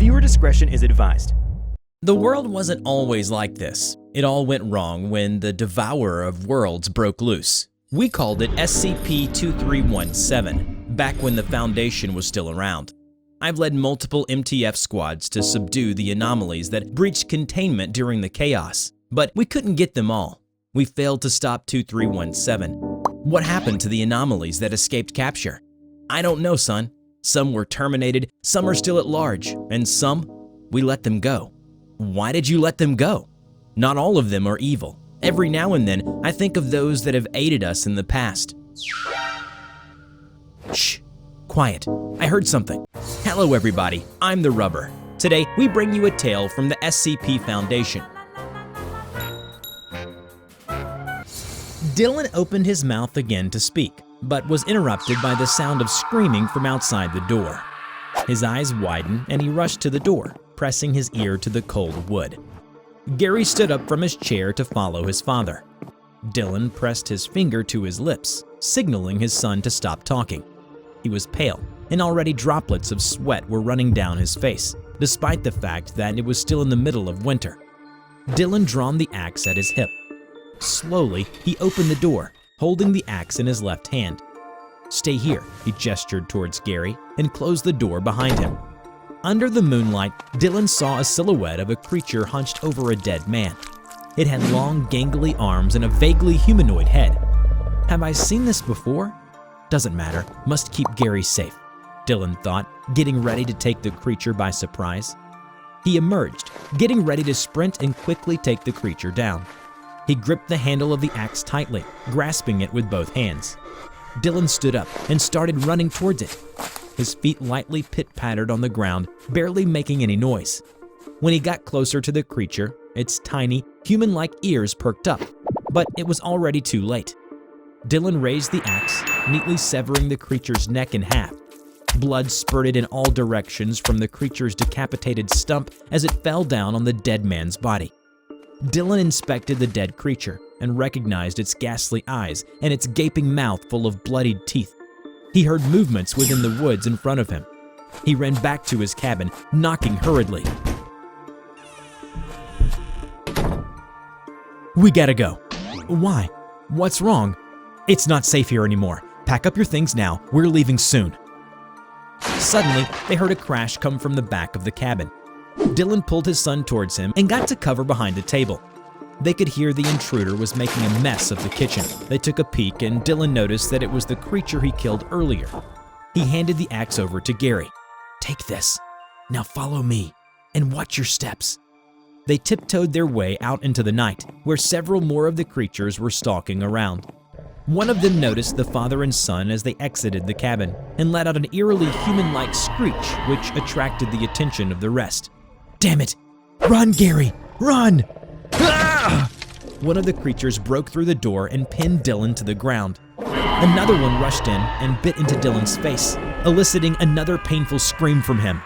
Viewer discretion is advised. The world wasn't always like this. It all went wrong when the devourer of worlds broke loose. We called it SCP-2317, back when the Foundation was still around. I've led multiple MTF squads to subdue the anomalies that breached containment during the chaos, but we couldn't get them all. We failed to stop 2317. What happened to the anomalies that escaped capture? I don't know, son. Some were terminated, some are still at large, and some, we let them go. Why did you let them go? Not all of them are evil. Every now and then, I think of those that have aided us in the past. Shh, quiet. I heard something. Hello everybody, I'm TheRubber. Today, we bring you a tale from the SCP Foundation. Dylan opened his mouth again to speak, but was interrupted by the sound of screaming from outside the door. His eyes widened and he rushed to the door, pressing his ear to the cold wood. Gary stood up from his chair to follow his father. Dylan pressed his finger to his lips, signaling his son to stop talking. He was pale, and already droplets of sweat were running down his face, despite the fact that it was still in the middle of winter. Dylan drawn the axe at his hip. Slowly, he opened the door, holding the axe in his left hand. "Stay here," he gestured towards Gary, and closed the door behind him. Under the moonlight, Dylan saw a silhouette of a creature hunched over a dead man. It had long, gangly arms and a vaguely humanoid head. Have I seen this before? Doesn't matter, must keep Gary safe, Dylan thought, getting ready to take the creature by surprise. He emerged, getting ready to sprint and quickly take the creature down. He gripped the handle of the axe tightly, grasping it with both hands. Dylan stood up and started running towards it. His feet lightly pit-pattered on the ground, barely making any noise. When he got closer to the creature, its tiny, human-like ears perked up, but it was already too late. Dylan raised the axe, neatly severing the creature's neck in half. Blood spurted in all directions from the creature's decapitated stump as it fell down on the dead man's body. Dylan inspected the dead creature and recognized its ghastly eyes and its gaping mouth full of bloodied teeth. He heard movements within the woods in front of him. He ran back to his cabin, knocking hurriedly. "We gotta go." "Why? What's wrong?" "It's not safe here anymore. Pack up your things now. We're leaving soon." Suddenly, they heard a crash come from the back of the cabin. Dylan pulled his son towards him and got to cover behind a table. They could hear the intruder was making a mess of the kitchen. They took a peek and Dylan noticed that it was the creature he killed earlier. He handed the axe over to Gary. "Take this. Now follow me and watch your steps." They tiptoed their way out into the night, where several more of the creatures were stalking around. One of them noticed the father and son as they exited the cabin and let out an eerily human-like screech which attracted the attention of the rest. "Damn it! Run, Gary! Run!" Ah! One of the creatures broke through the door and pinned Dylan to the ground. Another one rushed in and bit into Dylan's face, eliciting another painful scream from him.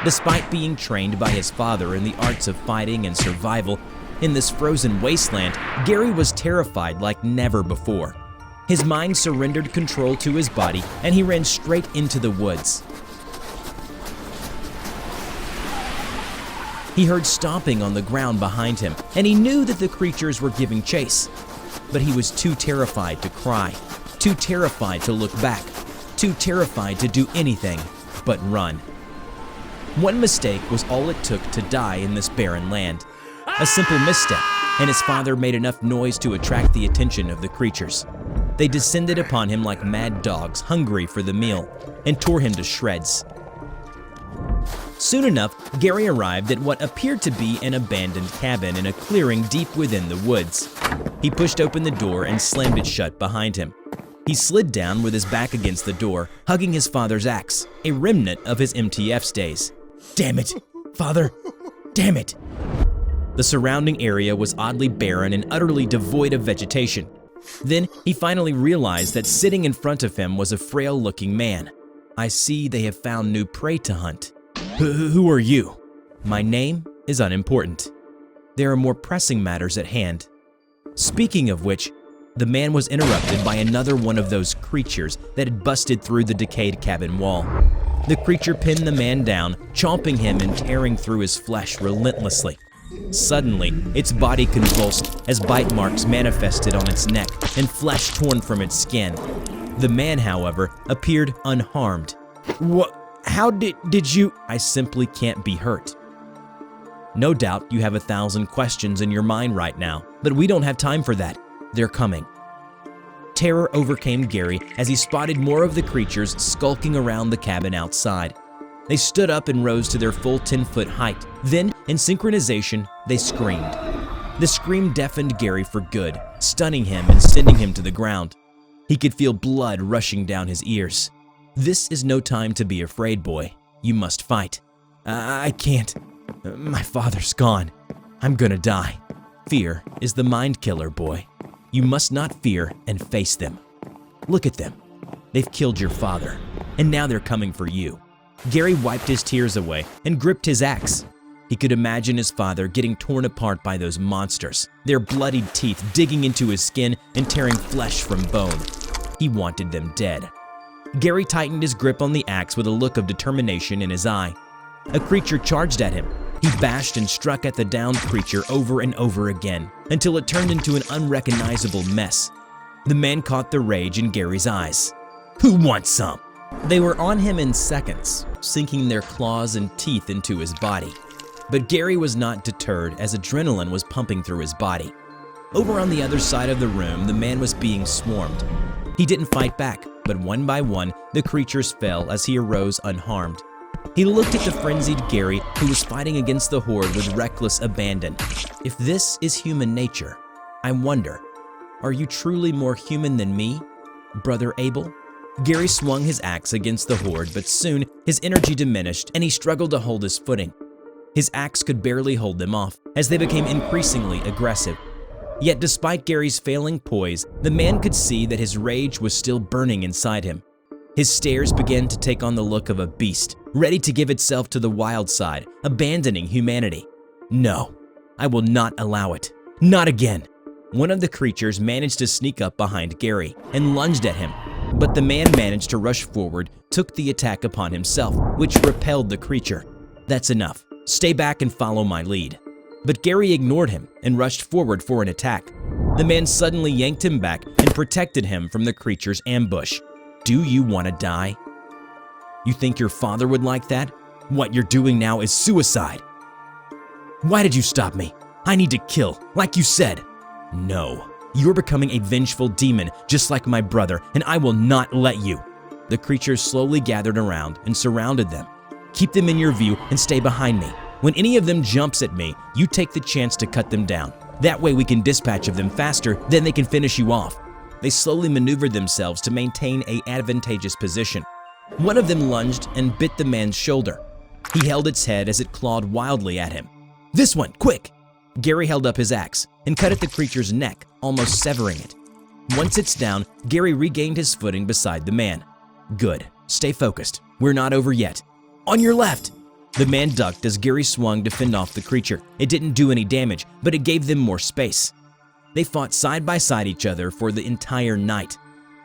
Despite being trained by his father in the arts of fighting and survival, in this frozen wasteland, Gary was terrified like never before. His mind surrendered control to his body and he ran straight into the woods. He heard stomping on the ground behind him, and he knew that the creatures were giving chase. But he was too terrified to cry, too terrified to look back, too terrified to do anything but run. One mistake was all it took to die in this barren land. A simple misstep, and his father made enough noise to attract the attention of the creatures. They descended upon him like mad dogs hungry for the meal, and tore him to shreds. Soon enough, Gary arrived at what appeared to be an abandoned cabin in a clearing deep within the woods. He pushed open the door and slammed it shut behind him. He slid down with his back against the door, hugging his father's axe, a remnant of his MTF's days. "Damn it, Father! Damn it!" The surrounding area was oddly barren and utterly devoid of vegetation. Then he finally realized that sitting in front of him was a frail-looking man. "I see they have found new prey to hunt. Who are you?" "My name is unimportant. There are more pressing matters at hand. Speaking of which, The man was interrupted by another one of those creatures that had busted through the decayed cabin wall. The creature pinned the man down, chomping him and tearing through his flesh relentlessly. Suddenly, its body convulsed as bite marks manifested on its neck and flesh torn from its skin. The man, however, appeared unharmed. "What? How did you?" "I simply can't be hurt." No doubt you have 1,000 questions in your mind right now, but we don't have time for that. They're coming. Terror overcame Gary as he spotted more of the creatures skulking around the cabin outside. They stood up and rose to their full 10-foot height. Then, in synchronization, they screamed. The scream deafened Gary for good, stunning him and sending him to the ground. He could feel blood rushing down his ears. "This is no time to be afraid, boy. You must fight." I can't. My father's gone. I'm gonna die." Fear is the mind killer, boy. You must not fear and face them. Look at them. They've killed your father, and now they're coming for you. Gary wiped his tears away and gripped his axe. He could imagine his father getting torn apart by those monsters, their bloodied teeth digging into his skin and tearing flesh from bone. He wanted them dead. Gary tightened his grip on the axe with a look of determination in his eye. A creature charged at him. He bashed and struck at the downed creature over and over again until it turned into an unrecognizable mess. The man caught the rage in Gary's eyes. "Who wants some?" They were on him in seconds, sinking their claws and teeth into his body. But Gary was not deterred as adrenaline was pumping through his body. Over on the other side of the room, the man was being swarmed. He didn't fight back, but one by one, the creatures fell as he arose unharmed. He looked at the frenzied Gary, who was fighting against the horde with reckless abandon. If this is human nature, I wonder, are you truly more human than me, Brother Abel? Gary swung his axe against the horde, but soon his energy diminished and he struggled to hold his footing. His axe could barely hold them off as they became increasingly aggressive. Yet despite Gary's failing poise, the man could see that his rage was still burning inside him. His stares began to take on the look of a beast, ready to give itself to the wild side, abandoning humanity. No, I will not allow it. Not again. One of the creatures managed to sneak up behind Gary and lunged at him, but the man managed to rush forward, took the attack upon himself, which repelled the creature. That's enough. Stay back and follow my lead. But Gary ignored him and rushed forward for an attack. The man suddenly yanked him back and protected him from the creature's ambush. Do you want to die? You think your father would like that? What you're doing now is suicide. Why did you stop me? I need to kill, like you said. No, you're becoming a vengeful demon just like my brother, and I will not let you. The creatures slowly gathered around and surrounded them. Keep them in your view and stay behind me. When any of them jumps at me, you take the chance to cut them down. That way we can dispatch of them faster, then they can finish you off. They slowly maneuvered themselves to maintain an advantageous position. One of them lunged and bit the man's shoulder. He held its head as it clawed wildly at him. This one, quick! Gary held up his axe and cut at the creature's neck, almost severing it. Once it's down, Gary regained his footing beside the man. Good. Stay focused. We're not over yet. On your left! The man ducked as Gary swung to fend off the creature. It didn't do any damage, but it gave them more space. They fought side by side each other for the entire night.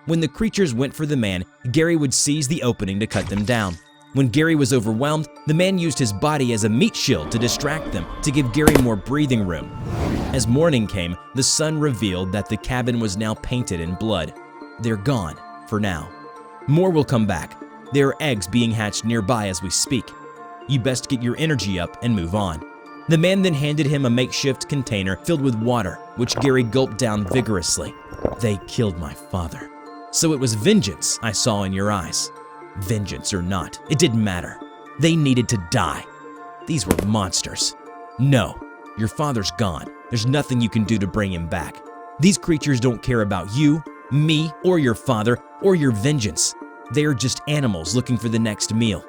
When the creatures went for the man, Gary would seize the opening to cut them down. When Gary was overwhelmed, the man used his body as a meat shield to distract them, to give Gary more breathing room. As morning came, the sun revealed that the cabin was now painted in blood. They're gone, for now. More will come back. There are eggs being hatched nearby as we speak. You best get your energy up and move on. The man then handed him a makeshift container filled with water, which Gary gulped down vigorously. They killed my father. So it was vengeance I saw in your eyes. Vengeance or not, it didn't matter. They needed to die. These were monsters. No, your father's gone. There's nothing you can do to bring him back. These creatures don't care about you, me, or your father, or your vengeance. They are just animals looking for the next meal.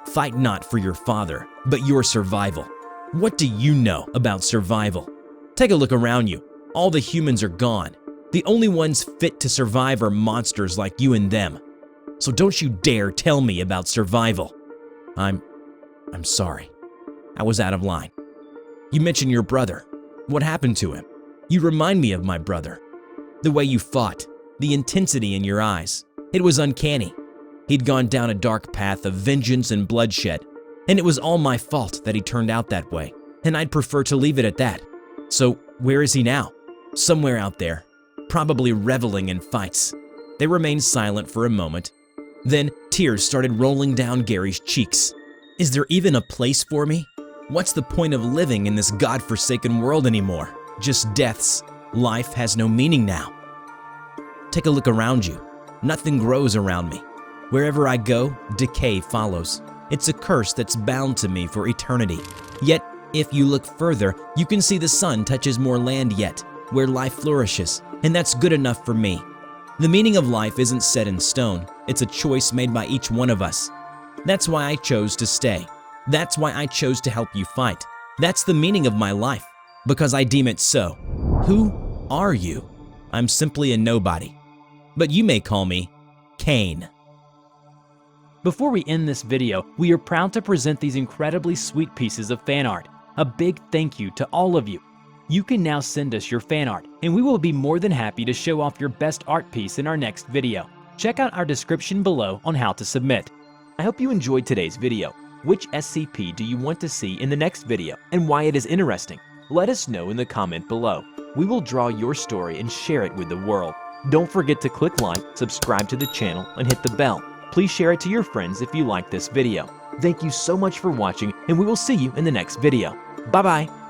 Fight not for your father, but your survival. What do you know about survival? Take a look around you. All the humans are gone. The only ones fit to survive are monsters like you and them. So don't you dare tell me about survival. I'm sorry. I was out of line. You mentioned your brother. What happened to him? You remind me of my brother. The way you fought, the intensity in your eyes. It was uncanny. He'd gone down a dark path of vengeance and bloodshed, and it was all my fault that he turned out that way, and I'd prefer to leave it at that. So where is he now? Somewhere out there, probably reveling in fights. They remained silent for a moment. Then tears started rolling down Gary's cheeks. Is there even a place for me? What's the point of living in this godforsaken world anymore? Just deaths. Life has no meaning now. Take a look around you. Nothing grows around me. Wherever I go, decay follows. It's a curse that's bound to me for eternity. Yet, if you look further, you can see the sun touches more land yet, where life flourishes, and that's good enough for me. The meaning of life isn't set in stone. It's a choice made by each one of us. That's why I chose to stay. That's why I chose to help you fight. That's the meaning of my life, because I deem it so. Who are you? I'm simply a nobody. But you may call me Cain. Before we end this video, we are proud to present these incredibly sweet pieces of fan art. A big thank you to all of you. You can now send us your fan art, and we will be more than happy to show off your best art piece in our next video. Check out our description below on how to submit. I hope you enjoyed today's video. Which SCP do you want to see in the next video, and why it is interesting? Let us know in the comment below. We will draw your story and share it with the world. Don't forget to click like, subscribe to the channel, and hit the bell. Please share it to your friends if you like this video. Thank you so much for watching, and we will see you in the next video. Bye-bye.